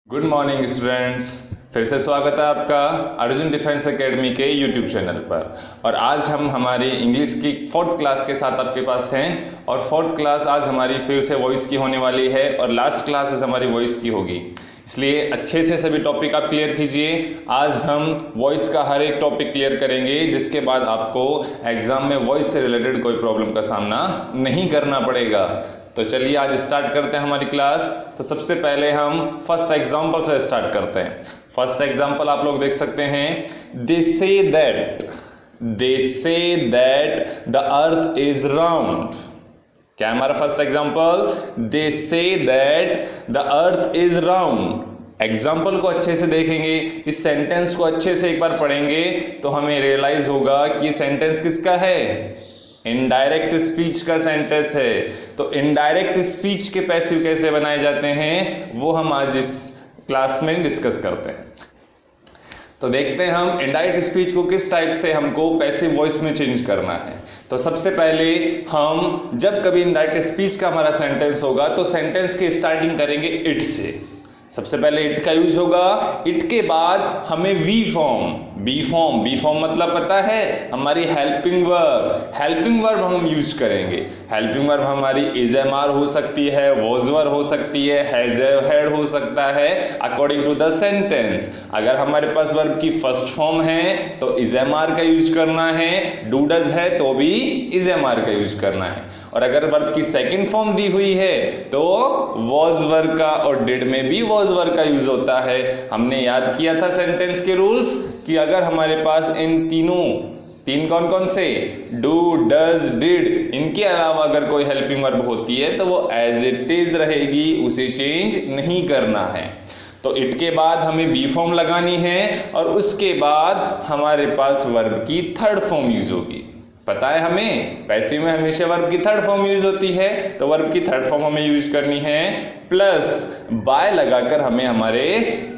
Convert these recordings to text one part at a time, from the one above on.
Good morning students, फिर से स्वागत है आपका अर्जुन डिफेंस एकेडमी के यूट्यूब चैनल पर। और आज हम हमारी इंग्लिश की 4th क्लास के साथ आपके पास हैं। और 4th क्लास आज हमारी फिर से वॉइस की होने वाली है और लास्ट क्लास आज हमारी वॉइस की होगी, इसलिए अच्छे से सभी टॉपिक आप क्लियर कीजिए। आज हम वॉइस का हर एक टॉपिक क्लियर करेंगे, जिसके बाद आपको एग्जाम में वॉइस से रिलेटेड कोई प्रॉब्लम का सामना नहीं करना पड़ेगा। तो चलिए आज स्टार्ट करते हैं हमारी क्लास। तो सबसे पहले हम फर्स्ट एग्जांपल से स्टार्ट करते हैं। फर्स्ट एग्जांपल आप लोग देख सकते हैं। They say that the earth is round. क्या है हमारा first example? They say that the earth is round. Example को अच्छे से देखेंगे, इस सेंटेंस को अच्छे से एक बार पढ़ेंगे तो हमें रियलाइज होगा कि सेंटेंस किसका है। इनडायरेक्ट स्पीच का सेंटेंस है। तो इनडायरेक्ट स्पीच के पैसिव कैसे बनाए जाते हैं वो हम आज इस क्लास में डिस्कस करते हैं। तो देखते हैं हम इनडायरेक्ट स्पीच को किस टाइप से हमको पैसिव वॉइस में चेंज करना है। तो सबसे पहले हम जब कभी इनडायरेक्ट स्पीच का हमारा सेंटेंस होगा तो सेंटेंस की स्टार्टिंग करेंगे इट से। सबसे पहले इट का यूज होगा। इट के बाद हमें बी फॉर्म मतलब पता है हमारी हेल्पिंग वर्ब हम यूज करेंगे। हेल्पिंग वर्ब हमारी इज एम आर हो सकती है, वॉज वर हो सकती है, हैज हैड हो सकता है अकॉर्डिंग टू द सेंटेंस। अगर हमारे पास वर्ब की फर्स्ट फॉर्म है तो इज एम आर का यूज करना है, डू डज है तो भी इज एम आर का यूज करना है। और अगर वर्ब की सेकंड फॉर्म दी हुई है तो वॉज वर्ब का और डिड में भी वॉज वर्ब का यूज होता है। हमने याद किया था सेंटेंस के रूल्स कि अगर हमारे पास इन तीन कौन कौन से, डू डज डिड, इनके अलावा अगर कोई हेल्पिंग वर्ब होती है तो वो एज इट इज रहेगी, उसे चेंज नहीं करना है। तो इट के बाद हमें बी फॉर्म लगानी है और उसके बाद हमारे पास वर्ब की थर्ड फॉर्म यूज होगी। पता है हमें पैसिव में हमेशा वर्ब की थर्ड फॉर्म यूज होती है, तो वर्ब की थर्ड फॉर्म हमें यूज करनी है। प्लस बाय लगाकर हमें हमारे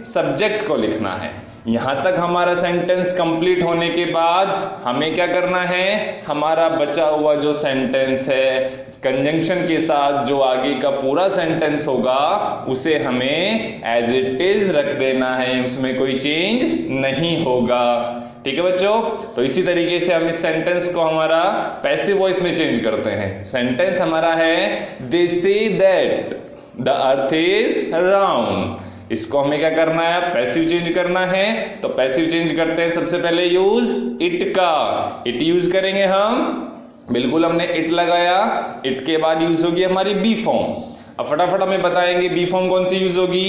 सब्जेक्ट को लिखना है। यहां तक हमारा सेंटेंस कंप्लीट होने के बाद हमें क्या करना है, हमारा बचा हुआ जो सेंटेंस है कंजंक्शन के साथ जो आगे का पूरा सेंटेंस होगा उसे हमें एज इट इज रख देना है, उसमें कोई चेंज नहीं होगा। ठीक है बच्चों, तो इसी तरीके से हम इस सेंटेंस को हमारा पैसिव वॉइस में चेंज करते हैं। सेंटेंस हमारा है they say that the earth is round. इसको हमें क्या करना है, पैसिव चेंज करना है। तो पैसिव चेंज करते हैं सबसे पहले यूज इट का। इट यूज करेंगे हम, बिल्कुल हमने इट लगाया। इट के बाद यूज होगी हमारी बी फॉर्म। अब फटाफट हमें बताएंगे बी फॉर्म कौन सी यूज होगी।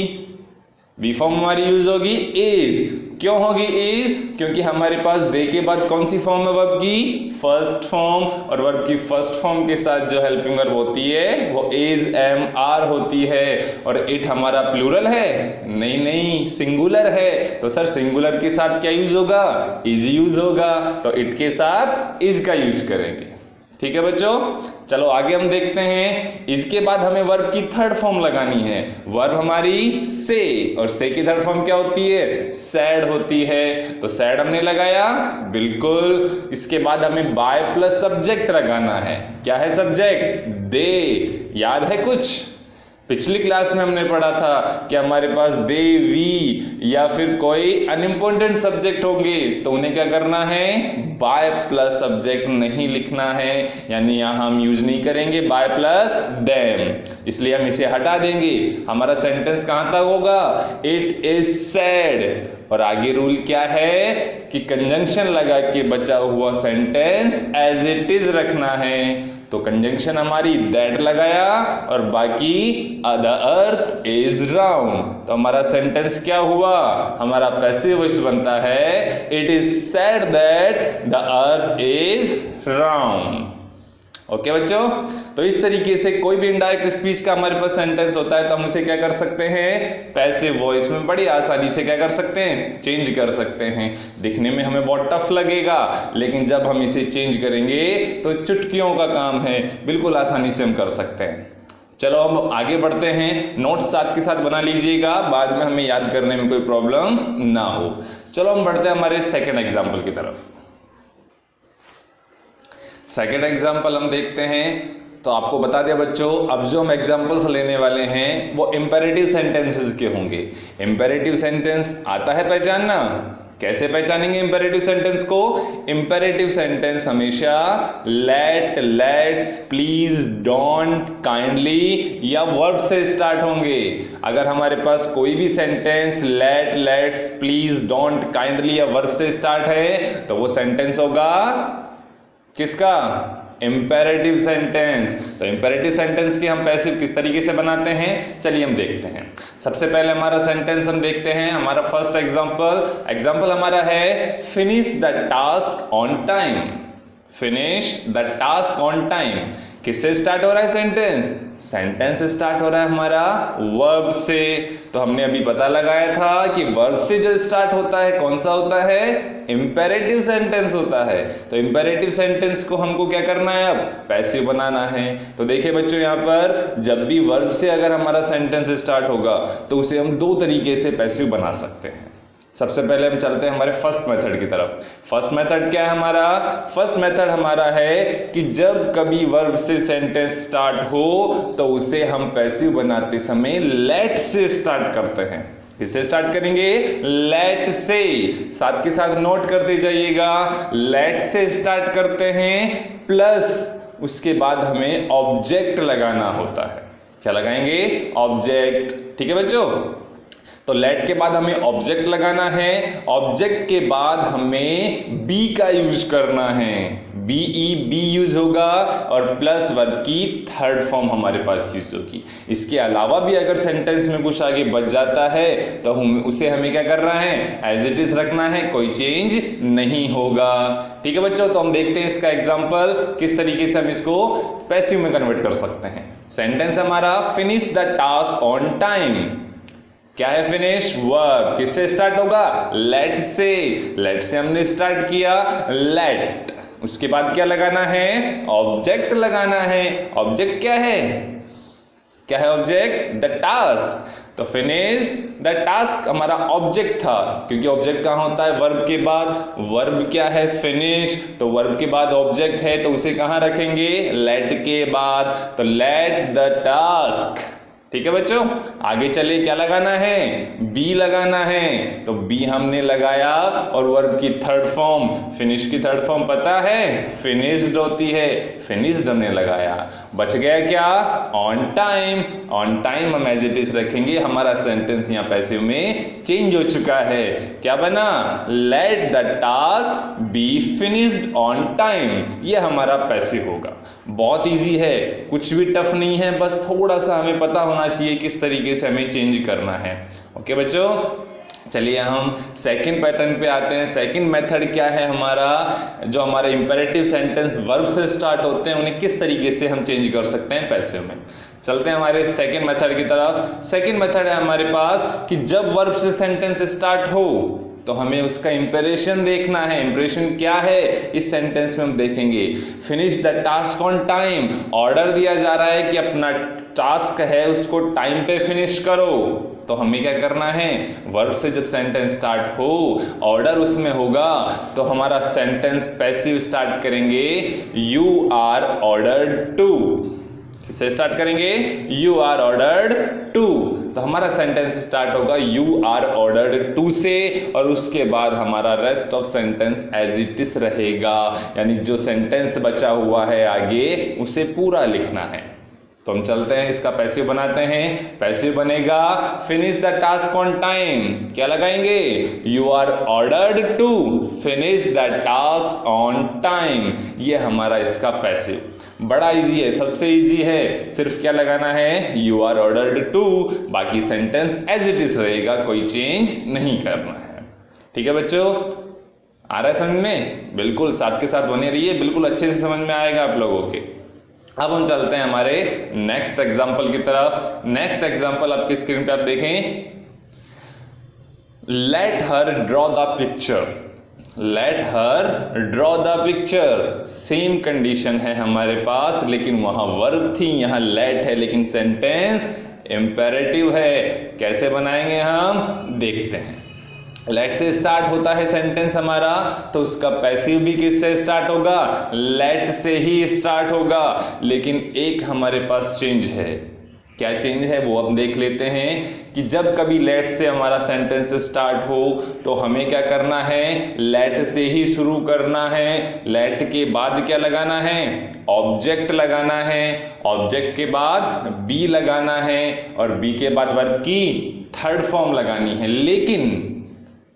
बी फॉर्म हमारी यूज होगी इज। क्यों होगी इज? क्योंकि हमारे पास दे के बाद कौन सी फॉर्म है वर्ब की, फर्स्ट फॉर्म। और वर्ब की फर्स्ट फॉर्म के साथ जो हेल्पिंग वर्ब होती है वो इज एम आर होती है। और इट हमारा प्लूरल है? नहीं, सिंगुलर है। तो सर सिंगुलर के साथ क्या यूज होगा, इज यूज होगा। तो इट के साथ इज का यूज करेंगे। ठीक है बच्चों, चलो आगे हम देखते हैं। इसके बाद हमें वर्ब की थर्ड फॉर्म लगानी है। वर्ब हमारी से, और से की थर्ड फॉर्म क्या होती है, सैड होती है। तो सैड हमने लगाया, बिल्कुल। इसके बाद हमें बाय प्लस सब्जेक्ट लगाना है। क्या है सब्जेक्ट? दे। याद है कुछ? पिछली क्लास में हमने पढ़ा था कि हमारे पास दे, वी या फिर कोई अनइम्पोर्टेंट सब्जेक्ट होंगे तो उन्हें क्या करना है, बाय प्लस सब्जेक्ट नहीं लिखना है। यानी यहां हम यूज नहीं करेंगे बाय प्लस देम, इसलिए हम इसे हटा देंगे। हमारा सेंटेंस कहां तक होगा, इट इज सैड। और आगे रूल क्या है कि कंजंक्शन लगा के बचा हुआ सेंटेंस एज इट इज रखना है। तो कंजंक्शन हमारी दैट लगाया और बाकी द अर्थ इज राउंड। तो हमारा सेंटेंस क्या हुआ, हमारा पैसिव वॉइस बनता है it is sad that the earth is round. Okay बच्चों, तो इस तरीके से कोई भी इनडायरेक्ट स्पीच का हमारे पास सेंटेंस होता है तो हम उसे क्या कर सकते हैं, पैसिव वॉइस में बड़ी आसानी से क्या कर सकते हैं, चेंज कर सकते हैं। दिखने में हमें बहुत टफ लगेगा, लेकिन जब हम इसे चेंज करेंगे तो चुटकियों का काम है, बिल्कुल आसानी से हम कर सकते हैं। चलो हम आगे बढ़ते हैं। नोट्स साथ के साथ बना लीजिएगा, बाद में हमें याद करने में कोई प्रॉब्लम ना हो। चलो हम बढ़ते हैं हमारे सेकेंड एग्जाम्पल की तरफ। सेकेंड एग्जाम्पल हम देखते हैं तो आपको बता दिया बच्चों, अब जो हम एग्जांपल्स लेने वाले हैं वो इंपेरेटिव सेंटेंसेस के होंगे। इंपेरेटिव सेंटेंस आता है पहचानना? कैसे पहचानेंगे इंपेरेटिव सेंटेंस को? इंपेरेटिव सेंटेंस हमेशा let, let's, please, don't, kindly या वर्ब से स्टार्ट होंगे। अगर हमारे पास कोई भी sentence let, let's, please, don't, kindly या वर्ब से स्टार्ट है तो वो सेंटेंस होगा किसका? Imperative sentence. तो इंपेरेटिव सेंटेंस के हम पैसिव किस तरीके से बनाते हैं, चलिए हम देखते हैं। सबसे पहले हमारा सेंटेंस हम देखते हैं। हमारा फर्स्ट एग्जांपल हमारा है finish the task on time. Finish the task on time किससे स्टार्ट हो रहा है सेंटेंस? सेंटेंस स्टार्ट हो रहा है हमारा वर्ब से। तो हमने अभी पता लगाया था कि वर्ब से जो स्टार्ट होता है कौन सा होता है? इंपेरेटिव सेंटेंस होता है। तो इंपेरेटिव सेंटेंस को हमको क्या करना है? अब पैसिव बनाना है। तो देखिए बच्चों, यहाँ पर जब भी वर्ब से अगर हमारा सेंटेंस स्टार्ट होगा तो उसे हम दो तरीके से पैसिव बना सकते हैं। सबसे पहले हम चलते हैं हमारे फर्स्ट मेथड की तरफ। फर्स्ट मेथड क्या है हमारा? फर्स्ट मेथड हमारा है कि जब कभी वर्ब से सेंटेंस स्टार्ट हो तो उसे हम पैसिव बनाते समय लेट से स्टार्ट करते हैं। किससे स्टार्ट करेंगे? लेट से। साथ के साथ नोट करते जाइएगा, लेट से स्टार्ट करते हैं प्लस उसके बाद हमें ऑब्जेक्ट लगाना होता है। क्या लगाएंगे? ऑब्जेक्ट। ठीक है बच्चों, तो लेट के बाद हमें ऑब्जेक्ट लगाना है। ऑब्जेक्ट के बाद हमें बी का यूज करना है। बी यूज होगा और प्लस वर्ब की थर्ड फॉर्म हमारे पास यूज होगी। इसके अलावा भी अगर सेंटेंस में कुछ आगे बच जाता है तो उसे हमें क्या करना है? एज इट इज रखना है, कोई चेंज नहीं होगा। ठीक है बच्चों, तो हम देखते हैं इसका एग्जाम्पल किस तरीके से हम इसको पैसिव में कन्वर्ट कर सकते हैं। सेंटेंस हमारा finish the task on time. क्या है? Finish verb. किससे स्टार्ट होगा? लेट से। लेट से हमने स्टार्ट किया, लेट। उसके बाद क्या लगाना है? ऑब्जेक्ट लगाना है। ऑब्जेक्ट क्या है? क्या है ऑब्जेक्ट? The task. तो फिनिश द टास्क हमारा ऑब्जेक्ट था, क्योंकि ऑब्जेक्ट कहां होता है? वर्ब के बाद। वर्ब क्या है? फिनिश। तो वर्ब के बाद ऑब्जेक्ट है तो उसे कहां रखेंगे? लेट के बाद। तो लेट द टास्क। ठीक है बच्चों, आगे चले, क्या लगाना है? बी लगाना है। तो बी हमने लगाया और वर्ब की थर्ड फॉर्म, फिनिश की थर्ड फॉर्म पता है? फिनिश्ड होती है। फिनिश्ड हमने लगाया। बच गया क्या? On time. ऑन टाइम हम एज इट इज रखेंगे। हमारा सेंटेंस यहाँ पैसिव में चेंज हो चुका है। क्या बना? Let the task be finished on time. ये हमारा पैसिव होगा। बहुत इजी है, कुछ भी टफ नहीं है, बस थोड़ा सा हमें पता होना चाहिए किस तरीके से हमें चेंज करना है। ओके बच्चों, चलिए हम सेकंड पैटर्न पे आते हैं। सेकंड मेथड क्या है हमारा? जो हमारे इंपेरेटिव सेंटेंस वर्ब से स्टार्ट होते हैं उन्हें किस तरीके से हम चेंज कर सकते हैं पैसिव में। चलते हैं हमारे सेकंड मेथड की तरफ। सेकंड मेथड है हमारे पास कि जब वर्ब से सेंटेंस स्टार्ट हो तो हमें उसका इंप्रेशन देखना है। इंप्रेशन क्या है इस सेंटेंस में हम देखेंगे। Finish the task on time. Order दिया जा रहा है कि अपना टास्क है उसको टाइम पे फिनिश करो। तो हमें क्या करना है? वर्ब से जब सेंटेंस स्टार्ट हो, ऑर्डर उसमें होगा, तो हमारा सेंटेंस पैसिव स्टार्ट करेंगे, यू आर ऑर्डर्ड टू। किससे स्टार्ट करेंगे? You are ordered to. तो हमारा सेंटेंस स्टार्ट होगा यू आर ऑर्डर्ड टू से, और उसके बाद हमारा rest of sentence as it is रहेगा। यानी जो सेंटेंस बचा हुआ है आगे उसे पूरा लिखना है। तो हम चलते हैं, इसका पैसिव बनाते हैं। पैसिव बनेगा finish the task on time. क्या लगाएंगे? You are ordered to finish the task on time. ये हमारा इसका पैसिव। बड़ा इजी है, सबसे इजी है। सिर्फ क्या लगाना है? यू आर ऑर्डर्ड टू, बाकी सेंटेंस एज इट इज रहेगा, कोई चेंज नहीं करना है। ठीक है बच्चों, आ रहा है समझ में? बिल्कुल साथ के साथ बने रहिए, बिल्कुल अच्छे से समझ में आएगा आप लोगों के। अब हम चलते हैं हमारे नेक्स्ट एग्जाम्पल की तरफ। नेक्स्ट एग्जाम्पल आपकी स्क्रीन पे आप देखें। Let her draw the picture. Let her draw the picture. Same condition है हमारे पास, लेकिन वहां वर्ब थी, यहां लेट है, लेकिन सेंटेंस इंपेरेटिव है। कैसे बनाएंगे हम? देखते हैं। लेट से स्टार्ट होता है सेंटेंस हमारा, तो उसका पैसिव भी किससे स्टार्ट होगा, लेट से ही स्टार्ट होगा। लेकिन एक हमारे पास चेंज है, क्या चेंज है वो अब देख लेते हैं कि जब कभी लेट से हमारा सेंटेंस स्टार्ट हो तो हमें क्या करना है, लेट से ही शुरू करना है। लेट के बाद क्या लगाना है, ऑब्जेक्ट लगाना है, ऑब्जेक्ट के बाद बी लगाना है और बी के बाद वर्ब की थर्ड फॉर्म लगानी है। लेकिन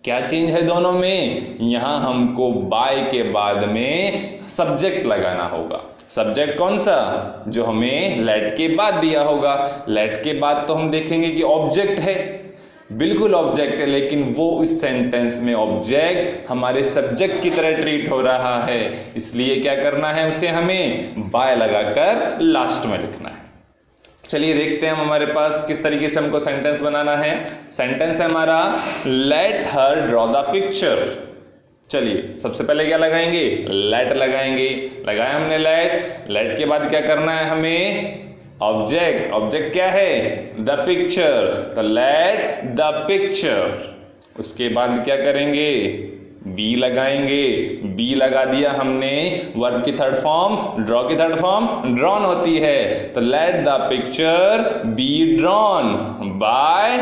क्या चेंज है दोनों में, यहां हमको बाय के बाद में सब्जेक्ट लगाना होगा। सब्जेक्ट कौन सा, जो हमें लेट के बाद दिया होगा। लेट के बाद तो हम देखेंगे कि ऑब्जेक्ट है, बिल्कुल ऑब्जेक्ट है, लेकिन वो इस सेंटेंस में ऑब्जेक्ट हमारे सब्जेक्ट की तरह ट्रीट हो रहा है, इसलिए क्या करना है, उसे हमें बाय लगाकर लास्ट में लिखना है। चलिए देखते हैं हम हमारे पास किस तरीके से हमको सेंटेंस बनाना है। सेंटेंस है हमारा let her draw the picture. चलिए सबसे पहले क्या लगाएंगे, लेट लगाएंगे। लगाया हमने लेट, लेट के बाद क्या करना है हमें, ऑब्जेक्ट। ऑब्जेक्ट क्या है, द पिक्चर, तो लेट द पिक्चर। उसके बाद क्या करेंगे, बी लगाएंगे। बी लगा दिया हमने, वर्ब की थर्ड फॉर्म, ड्रॉ की थर्ड फॉर्म ड्रॉन होती है, तो let the picture be drawn by,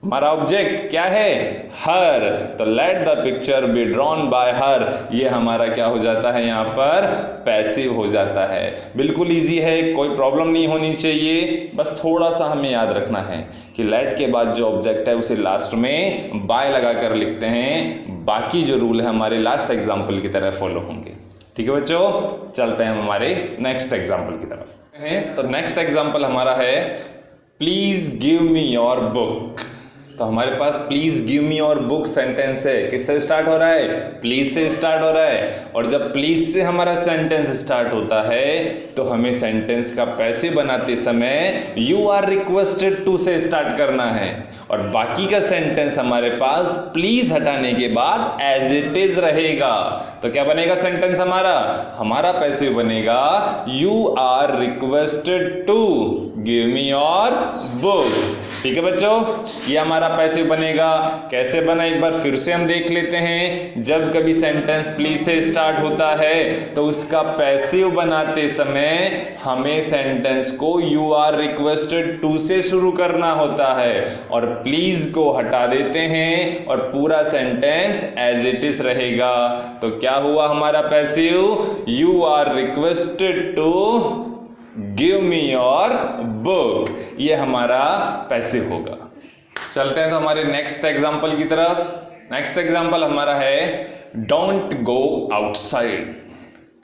हमारा ऑब्जेक्ट क्या है, हर, तो let the picture be drawn by हर। ये हमारा क्या हो जाता है, यहाँ पर पैसिव हो जाता है। बिल्कुल इजी है, कोई प्रॉब्लम नहीं होनी चाहिए, बस थोड़ा सा हमें याद रखना है कि लेट के बाद जो ऑब्जेक्ट है उसे लास्ट में बाय लगाकर लिखते हैं। बाकी जो रूल है हमारे लास्ट एग्जाम्पल की तरह फॉलो होंगे। ठीक है बच्चों, चलते हैं हम हमारे नेक्स्ट एग्जाम्पल की तरफ। तो नेक्स्ट एग्जाम्पल हमारा है please give me your book. तो हमारे पास please give me your book sentence है, किससे स्टार्ट हो रहा है, प्लीज से स्टार्ट हो रहा है। और जब प्लीज से हमारा सेंटेंस स्टार्ट होता है तो हमें सेंटेंस का पैसिव बनाते समय यू आर रिक्वेस्टेड टू से स्टार्ट करना है, और बाकी का सेंटेंस हमारे पास प्लीज हटाने के बाद एज इट इज रहेगा। तो क्या बनेगा सेंटेंस हमारा पैसिव बनेगा you are requested to give me your book. ठीक है बच्चों, ये हमारा पैसिव बनेगा। कैसे बना एक बार फिर से हम देख लेते हैं। जब कभी सेंटेंस प्लीज से स्टार्ट होता है तो उसका पैसिव बनाते समय हमें सेंटेंस को यू आर रिक्वेस्टेड टू से शुरू करना होता है, और प्लीज को हटा देते हैं और पूरा सेंटेंस एज इट इज रहेगा। तो क्या हुआ हमारा passive, you are requested to give me your book, ये हमारा पैसिव होगा। चलते हैं तो हमारे नेक्स्ट एग्जांपल की तरफ। नेक्स्ट एग्जांपल हमारा है डोंट गो आउटसाइड।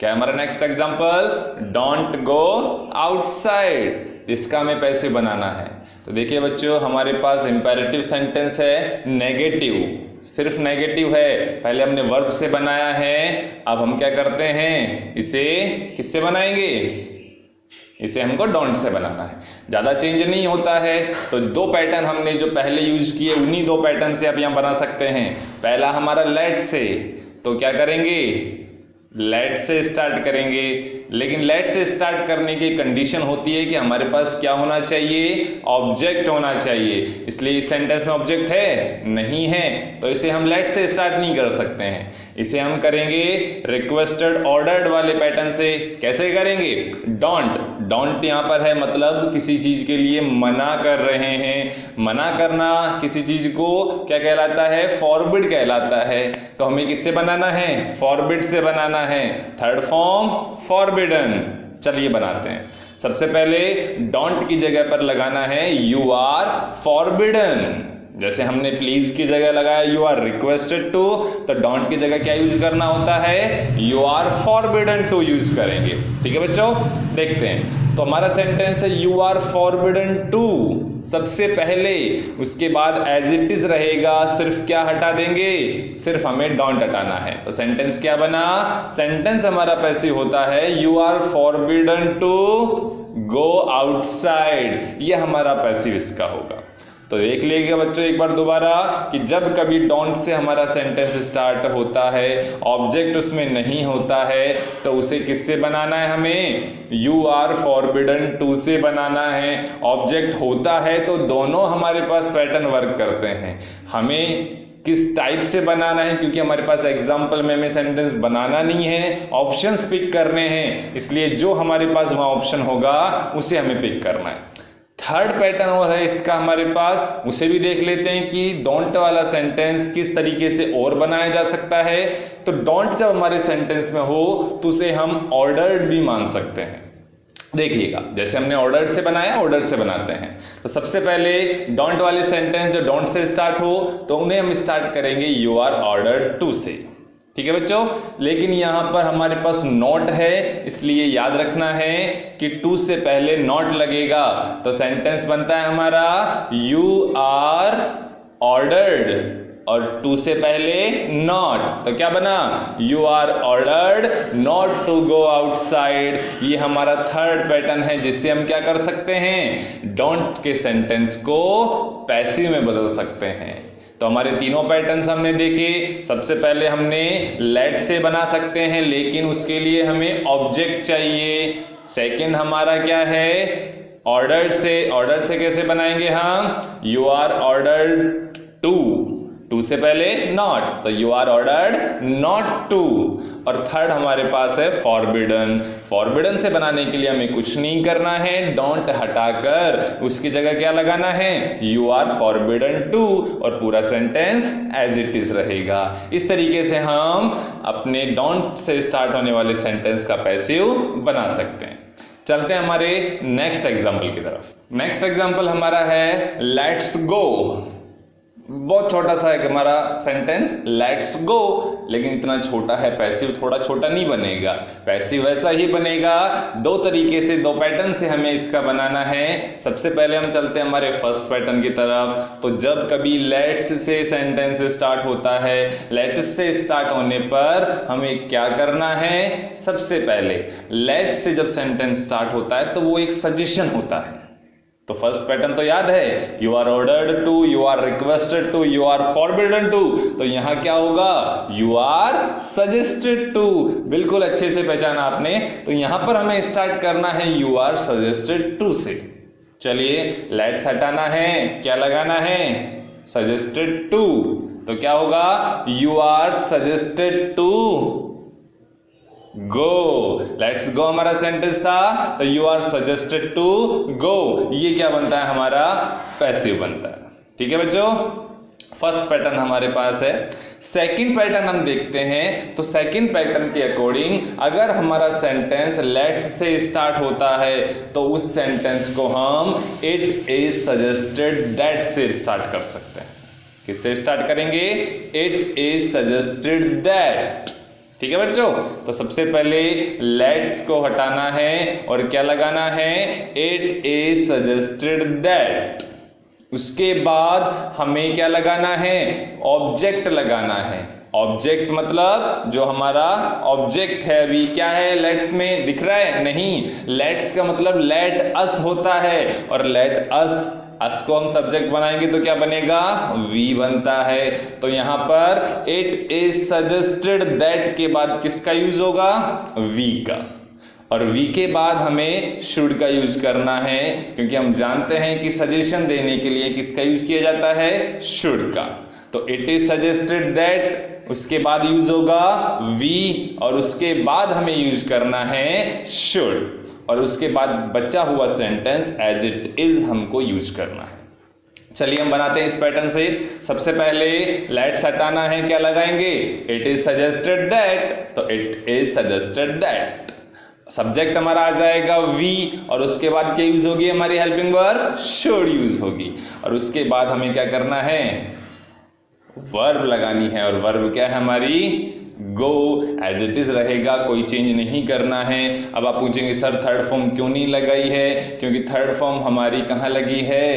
क्या है हमारा next example, don't go outside. इसका हमें पैसिव बनाना है। तो देखिए बच्चों, हमारे पास इंपेरेटिव सेंटेंस है, नेगेटिव, सिर्फ नेगेटिव है। पहले हमने वर्ब से बनाया है, अब हम क्या करते हैं, इसे किससे बनाएंगे, इसे हमको डोंट से बनाना है। ज़्यादा चेंज नहीं होता है। तो दो पैटर्न हमने जो पहले यूज किए उन्हीं दो पैटर्न से अब यहाँ बना सकते हैं। पहला हमारा लेट से, तो क्या करेंगे, लेट से स्टार्ट करेंगे। लेकिन लेट से स्टार्ट करने की कंडीशन होती है कि हमारे पास क्या होना चाहिए, ऑब्जेक्ट होना चाहिए। इसलिए इस सेंटेंस में ऑब्जेक्ट है नहीं है, तो इसे हम लेट से स्टार्ट नहीं कर सकते हैं। इसे हम करेंगे रिक्वेस्टेड ऑर्डर्ड वाले पैटर्न से। कैसे करेंगे, डोंट, डोंट यहाँ पर है मतलब किसी चीज के लिए मना कर रहे हैं। मना करना किसी चीज को क्या कहलाता है, फॉरबिड कहलाता है। तो हमें किससे बनाना है, फॉरबिड से बनाना है। Third form forbidden. चलिए बनाते हैं। सबसे पहले डोंट की जगह पर लगाना है यू आर फॉरबिडन। जैसे हमने प्लीज की जगह लगाया यू आर रिक्वेस्टेड टू, तो डोंट की जगह क्या यूज करना होता है, you are forbidden to use करेंगे। ठीक है बच्चों, देखते हैं। तो हमारा सेंटेंस है यू आर फॉरबिडन टू सबसे पहले, उसके बाद एज इट इज रहेगा। सिर्फ क्या हटा देंगे, सिर्फ हमें डोंट हटाना है। तो सेंटेंस क्या बना, सेंटेंस हमारा पैसिव होता है you are forbidden to go outside. ये हमारा पैसिव इसका होगा। तो देख लीजिएगा बच्चों एक बार दोबारा कि जब कभी डोंट से हमारा सेंटेंस स्टार्ट होता है, ऑब्जेक्ट उसमें नहीं होता है, तो उसे किससे बनाना है, हमें यू आर फॉरबिडन टू से बनाना है। ऑब्जेक्ट होता है तो दोनों हमारे पास पैटर्न वर्क करते हैं। हमें किस टाइप से बनाना है, क्योंकि हमारे पास एग्जाम्पल में हमें सेंटेंस बनाना नहीं है, ऑप्शंस पिक करने हैं, इसलिए जो हमारे पास वहां ऑप्शन होगा उसे हमें पिक करना है। थर्ड पैटर्न और है इसका हमारे पास, उसे भी देख लेते हैं कि डोंट वाला सेंटेंस किस तरीके से और बनाया जा सकता है। तो डोंट जब हमारे सेंटेंस में हो तो उसे हम ऑर्डर्ड भी मान सकते हैं। देखिएगा, जैसे हमने ऑर्डर्ड से बनाया, ऑर्डर से बनाते हैं। तो सबसे पहले डोंट वाले सेंटेंस जो डोंट से स्टार्ट हो तो उन्हें हम स्टार्ट करेंगे यू आर ऑर्डर्ड टू से। ठीक है बच्चों, लेकिन यहां पर हमारे पास नॉट है, इसलिए याद रखना है कि टू से पहले नॉट लगेगा। तो सेंटेंस बनता है हमारा यू आर ऑर्डर्ड और टू से पहले नॉट, तो क्या बना you are ordered not to go outside. ये हमारा थर्ड पैटर्न है जिससे हम क्या कर सकते हैं, डोंट के सेंटेंस को पैसिव में बदल सकते हैं। तो हमारे तीनों पैटर्न्स हमने देखे। सबसे पहले हमने लेट से बना सकते हैं, लेकिन उसके लिए हमें ऑब्जेक्ट चाहिए। सेकंड हमारा क्या है, ऑर्डर्ड से। ऑर्डर्ड से कैसे बनाएंगे हम, यू आर ऑर्डर्ड टू से पहले नॉट, तो you are ordered not to. और थर्ड हमारे पास है फॉरबिडन। फॉरबिडन से बनाने के लिए हमें कुछ नहीं करना है, डोंट हटाकर उसकी जगह क्या लगाना है, यू आर फॉरबिडन टू, और पूरा सेंटेंस एज इट इज रहेगा। इस तरीके से हम अपने डोंट से स्टार्ट होने वाले सेंटेंस का पैसिव बना सकते हैं। चलते हैं हमारे नेक्स्ट एग्जाम्पल की तरफ। नेक्स्ट एग्जाम्पल हमारा है लेट्स गो। बहुत छोटा सा है हमारा सेंटेंस लेट्स गो, लेकिन इतना छोटा है, पैसिव थोड़ा छोटा नहीं बनेगा, पैसिव वैसा ही बनेगा। दो तरीके से, दो पैटर्न से हमें इसका बनाना है। सबसे पहले हम चलते हैं हमारे फर्स्ट पैटर्न की तरफ। तो जब कभी लेट्स से सेंटेंस स्टार्ट होता है, लेट्स से स्टार्ट होने पर हमें क्या करना है, सबसे पहले लेट्स से जब सेंटेंस स्टार्ट होता है तो वो एक सजेशन होता है। तो फर्स्ट पैटर्न तो याद है, you are ordered to, you are requested to, you are forbidden to. तो यहां क्या होगा, यू आर सजेस्टेड टू। बिल्कुल अच्छे से पहचाना आपने। तो यहां पर हमें स्टार्ट करना है यू आर सजेस्टेड टू से। चलिए लेट्स हटाना है, क्या लगाना है, सजेस्टेड टू। तो क्या होगा, you are suggested to go. Let's go हमारा सेंटेंस था, तो you are suggested to go, ये क्या बनता है, हमारा पैसिव बनता है। ठीक है बच्चों, फर्स्ट पैटर्न हमारे पास है। सेकंड पैटर्न हम देखते हैं। तो सेकंड पैटर्न के अकॉर्डिंग अगर हमारा सेंटेंस लेट्स से स्टार्ट होता है तो उस सेंटेंस को हम इट इज सजेस्टेड दैट से स्टार्ट कर सकते हैं। किससे स्टार्ट करेंगे, इट इज सजेस्टेड दैट। ठीक है बच्चों, तो सबसे पहले लेट्स को हटाना है और क्या लगाना है, इट इज सजेस्टेड दैट। उसके बाद हमें क्या लगाना है, ऑब्जेक्ट लगाना है। ऑब्जेक्ट मतलब जो हमारा ऑब्जेक्ट है, अभी क्या है लेट्स में दिख रहा है, नहीं, लेट्स का मतलब लेट अस होता है, और लेट अस को हम सब्जेक्ट बनाएंगे तो क्या बनेगा, वी बनता है। तो यहां पर इट इज सजेस्टेड दैट के बाद किसका यूज होगा, वी का, और वी के बाद हमें शुड का यूज करना है, क्योंकि हम जानते हैं कि सजेशन देने के लिए किसका यूज किया जाता है, शुड का। तो इट इज सजेस्टेड दैट, उसके बाद यूज होगा वी, और उसके बाद हमें यूज करना है शुड, और उसके बाद बचा हुआ सेंटेंस एज इट इज हमको यूज करना है। चलिए हम बनाते हैं इस पैटर्न से। सबसे पहले लेट्स हटाना है, क्या लगाएंगे, इट इज सजेस्टेड दैट, तो it is suggested that. Subject हमारा आ जाएगा वी, और उसके बाद क्या यूज होगी, हमारी हेल्पिंग वर्ब शुड यूज होगी, और उसके बाद हमें क्या करना है, वर्ब लगानी है, और वर्ब क्या है हमारी, गो। एज इट इज रहेगा, कोई चेंज नहीं करना है। अब आप पूछेंगे सर थर्ड फॉर्म क्यों नहीं लगाई है, क्योंकि थर्ड फॉर्म हमारी कहाँ लगी है,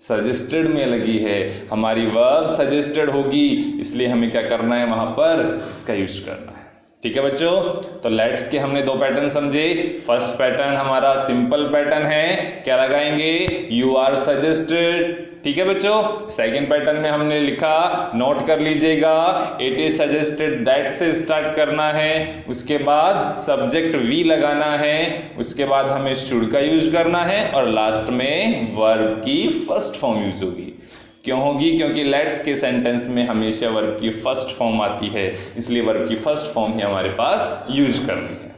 सजेस्टेड में लगी है, हमारी वर्ब सजेस्टेड होगी, इसलिए हमें क्या करना है, वहां पर इसका यूज करना है। ठीक है बच्चों, तो लेट्स के हमने दो पैटर्न समझे। फर्स्ट पैटर्न हमारा सिंपल पैटर्न है, क्या लगाएंगे, यू आर सजेस्टेड। ठीक है बच्चों, सेकंड पैटर्न में हमने लिखा, नोट कर लीजिएगा, इट इज सजेस्टेड दैट से स्टार्ट करना है, उसके बाद सब्जेक्ट वी लगाना है, उसके बाद हमें शुड का यूज करना है, और लास्ट में वर्ब की फर्स्ट फॉर्म यूज होगी। क्यों होगी? क्योंकि लेट्स के सेंटेंस में हमेशा वर्ब की फर्स्ट फॉर्म आती है, इसलिए वर्ब की फर्स्ट फॉर्म ही हमारे पास यूज करनी है।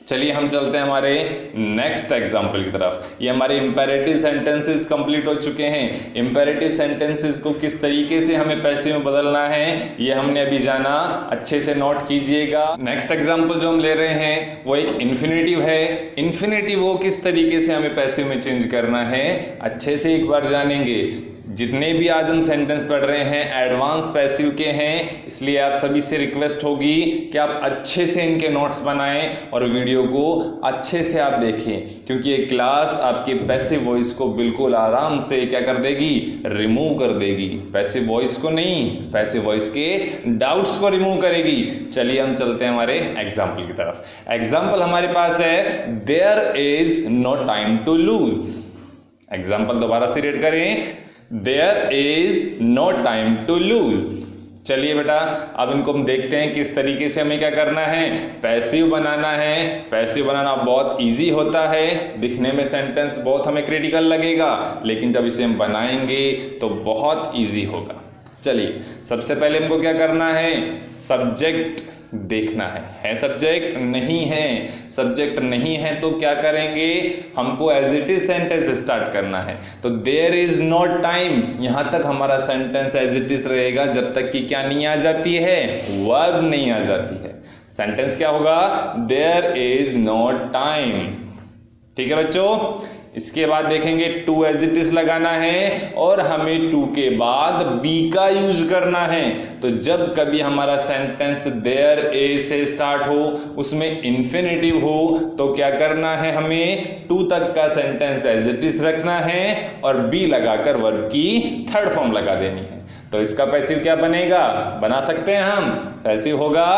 चलिए हम चलते हैं हमारे नेक्स्ट एग्जाम्पल की तरफ। ये हमारे इंपेरेटिव सेंटेंसेस कंप्लीट हो चुके हैं। इंपेरेटिव सेंटेंसेस को किस तरीके से हमें पैसिव में बदलना है ये हमने अभी जाना, अच्छे से नोट कीजिएगा। नेक्स्ट एग्जाम्पल जो हम ले रहे हैं वो एक इन्फिनेटिव है। इन्फिनेटिव वो किस तरीके से हमें पैसिव में चेंज करना है अच्छे से एक बार जानेंगे। जितने भी आज हम सेंटेंस पढ़ रहे हैं एडवांस पैसिव के हैं, इसलिए आप सभी से रिक्वेस्ट होगी कि आप अच्छे से इनके नोट्स बनाएं और वीडियो को अच्छे से आप देखें, क्योंकि ये क्लास आपके पैसिव वॉइस को बिल्कुल आराम से क्या कर देगी? रिमूव कर देगी। पैसिव वॉइस को नहीं, पैसिव वॉइस के डाउट्स को रिमूव करेगी। चलिए हम चलते हैं हमारे एग्जाम्पल की तरफ। एग्जाम्पल हमारे पास है, there is no time to lose. Example दोबारा से रीड करें, There is no time to lose। चलिए बेटा अब इनको हम देखते हैं किस तरीके से हमें क्या करना है, पैसिव बनाना है। पैसिव बनाना बहुत इजी होता है, दिखने में सेंटेंस बहुत हमें क्रिटिकल लगेगा, लेकिन जब इसे हम बनाएंगे तो बहुत इजी होगा। चलिए सबसे पहले हमको क्या करना है, सब्जेक्ट देखना है सब्जेक्ट नहीं है। सब्जेक्ट नहीं है तो क्या करेंगे, हमको as it is sentence start करना है। तो देयर इज नो टाइम, यहां तक हमारा सेंटेंस एज इट इज रहेगा जब तक कि क्या नहीं आ जाती है, वर्ब नहीं आ जाती है। सेंटेंस क्या होगा, देयर इज नो टाइम। ठीक है बच्चों, इसके बाद देखेंगे टू एज इट इज लगाना है और हमें टू के बाद बी का यूज करना है। तो जब कभी हमारा सेंटेंस देयर इज से स्टार्ट हो, उसमें इंफिनिटिव हो, तो क्या करना है, हमें टू तक का सेंटेंस एज इट इज रखना है और बी लगाकर वर्ब की थर्ड फॉर्म लगा देनी है। तो इसका पैसिव क्या बनेगा, बना सकते हैं हम। पैसिव होगा,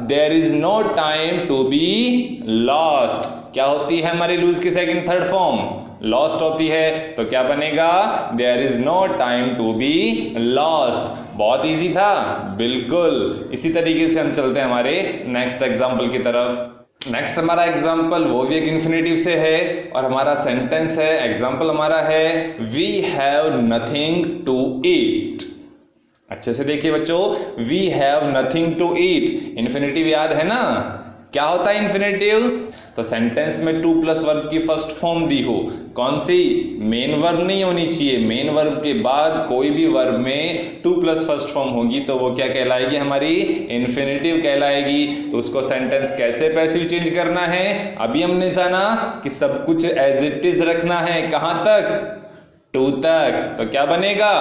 there is no time to be lost. क्या होती है हमारी लूज की सेकंड थर्ड फॉर्म, लॉस्ट होती है। तो क्या बनेगा, there is no time to be lost. बहुत इजी था, बिल्कुल। इसी तरीके से हम चलते हैं हमारे नेक्स्ट एग्जाम्पल की तरफ। नेक्स्ट हमारा एग्जाम्पल वो भी एक इन्फिनेटिव से है और हमारा सेंटेंस है, एग्जाम्पल हमारा है, we have nothing to eat. अच्छे से देखिए बच्चों, we have nothing to eat. Infinitive याद है ना, क्या होता है इन्फिनेटिव? तो सेंटेंस में टू प्लस वर्ब की फर्स्ट फॉर्म दी हो, कौन सी, मेन वर्ब नहीं होनी चाहिए। मेन वर्ब के बाद कोई भी वर्ब में टू प्लस फर्स्ट फॉर्म होगी तो वो क्या कहलाएगी, हमारी इन्फिनेटिव कहलाएगी। तो उसको सेंटेंस कैसे पैसिव चेंज करना है, अभी हमने जाना कि सब कुछ एज इट इज रखना है। कहां तक, टू तक। तो क्या बनेगा,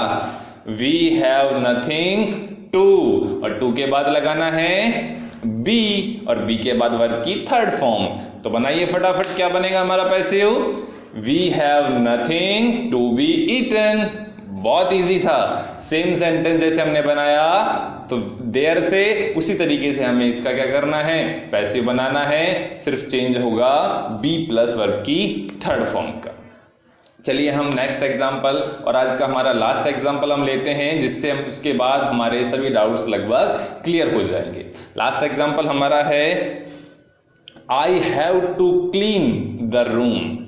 वी हैव नथिंग टू, और टू के बाद लगाना है बी, और बी के बाद वर्ब की थर्ड फॉर्म। तो बनाइए फटाफट, क्या बनेगा हमारा passive, we have nothing to be eaten. बहुत इजी था, सेम सेंटेंस जैसे हमने बनाया तो देयर से उसी तरीके से हमें इसका क्या करना है, पैसिव बनाना है। सिर्फ चेंज होगा बी प्लस वर्ब की थर्ड फॉर्म का। चलिए हम नेक्स्ट एग्जाम्पल और आज का हमारा लास्ट एग्जाम्पल हम लेते हैं, जिससे हम उसके बाद हमारे सभी डाउट्स लगभग क्लियर हो जाएंगे। लास्ट एग्जाम्पल हमारा है, I have to clean the room.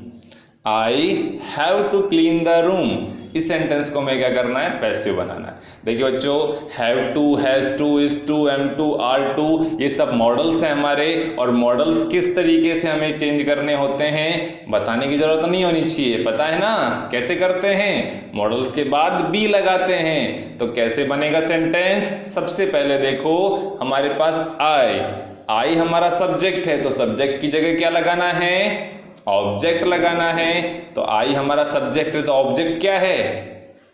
I have to clean the room, इस सेंटेंस को हमें क्या करना है, पैसिव बनाना है। देखिए बच्चों, have to, has to, is to, am to, are to, ये सब मॉडल्स हैं हमारे, और मॉडल्स किस तरीके से हमें चेंज करने होते हैं बताने की जरूरत नहीं होनी चाहिए। पता है ना कैसे करते हैं, मॉडल्स के बाद बी लगाते हैं। तो कैसे बनेगा सेंटेंस, सबसे पहले देखो हमारे पास आई हमारा सब्जेक्ट है, तो सब्जेक्ट की जगह क्या लगाना है, ऑब्जेक्ट लगाना है। तो आई हमारा सब्जेक्ट है, तो ऑब्जेक्ट क्या है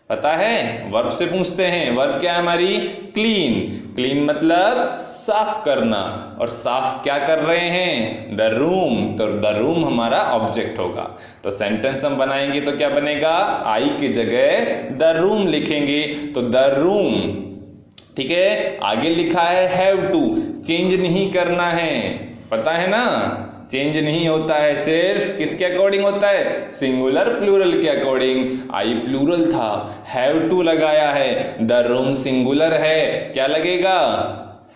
पता है, वर्ब से पूछते हैं। वर्ब क्या है हमारी, क्लीन। क्लीन मतलब साफ करना, और साफ क्या कर रहे हैं, द रूम। तो द रूम हमारा ऑब्जेक्ट होगा। तो सेंटेंस हम बनाएंगे तो क्या बनेगा, आई की जगह द रूम लिखेंगे। तो द रूम, ठीक है। आगे लिखा है हैव टू, चेंज नहीं करना है, पता है ना, चेंज नहीं होता है, सिर्फ किसके अकॉर्डिंग होता है, सिंगुलर प्लूरल के अकॉर्डिंग। आई प्लूरल था, हैव टू लगाया है, द रूम सिंगुलर है, क्या लगेगा,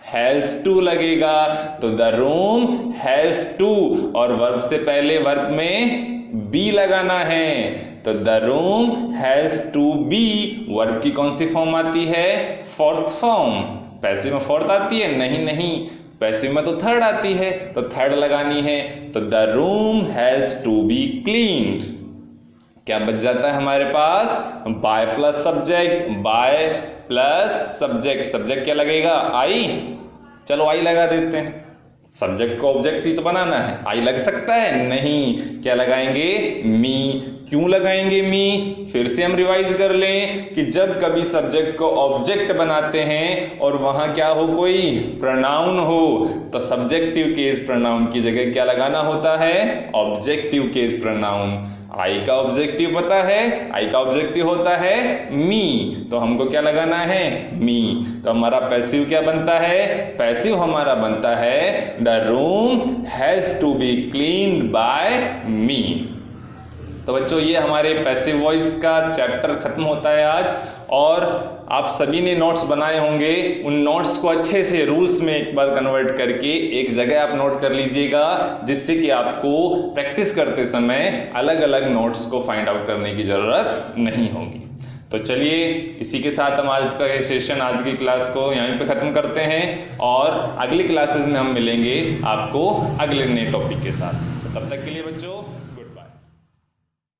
हैज टू लगेगा। तो द रूम हैज टू, और वर्ब से पहले वर्ब में बी लगाना है। तो the room has to be, verb की कौन सी फॉर्म आती है? Fourth form. पैसिव में फोर्थ आती है? नहीं, पैसिव में तो थर्ड आती है, तो थर्ड लगानी है। तो the room has to be cleaned. क्या बच जाता है हमारे पास? By plus subject, by plus subject, subject क्या लगेगा? आई। चलो आई लगा देते हैं, सब्जेक्ट को ऑब्जेक्ट ही तो बनाना है, आई लग सकता है? नहीं, क्या लगाएंगे? मी। क्यों लगाएंगे मी? फिर से हम रिवाइज कर लें कि जब कभी सब्जेक्ट को ऑब्जेक्ट बनाते हैं और वहां क्या हो, कोई प्रोनाउन हो, तो सब्जेक्टिव केस प्रोनाउन की जगह क्या लगाना होता है? Objective case pronoun. आई का ऑब्जेक्टिव पता है? आई का ऑब्जेक्टिव होता है मी, तो हमको क्या लगाना है? मी। तो हमारा पैसिव क्या बनता है? पैसिव हमारा बनता है the room has to be cleaned by me. तो बच्चों ये हमारे पैसिव वॉइस का चैप्टर खत्म होता है आज, और आप सभी ने नोट्स बनाए होंगे। उन नोट्स को अच्छे से रूल्स में एक बार कन्वर्ट करके एक जगह आप नोट कर लीजिएगा, जिससे कि आपको प्रैक्टिस करते समय अलग अलग नोट्स को फाइंड आउट करने की जरूरत नहीं होगी। तो चलिए इसी के साथ हम आज का सेशन, आज की क्लास को यहीं पे ख़त्म करते हैं, और अगली क्लासेस में हम मिलेंगे आपको अगले नए टॉपिक के साथ। तो तब तक के लिए बच्चों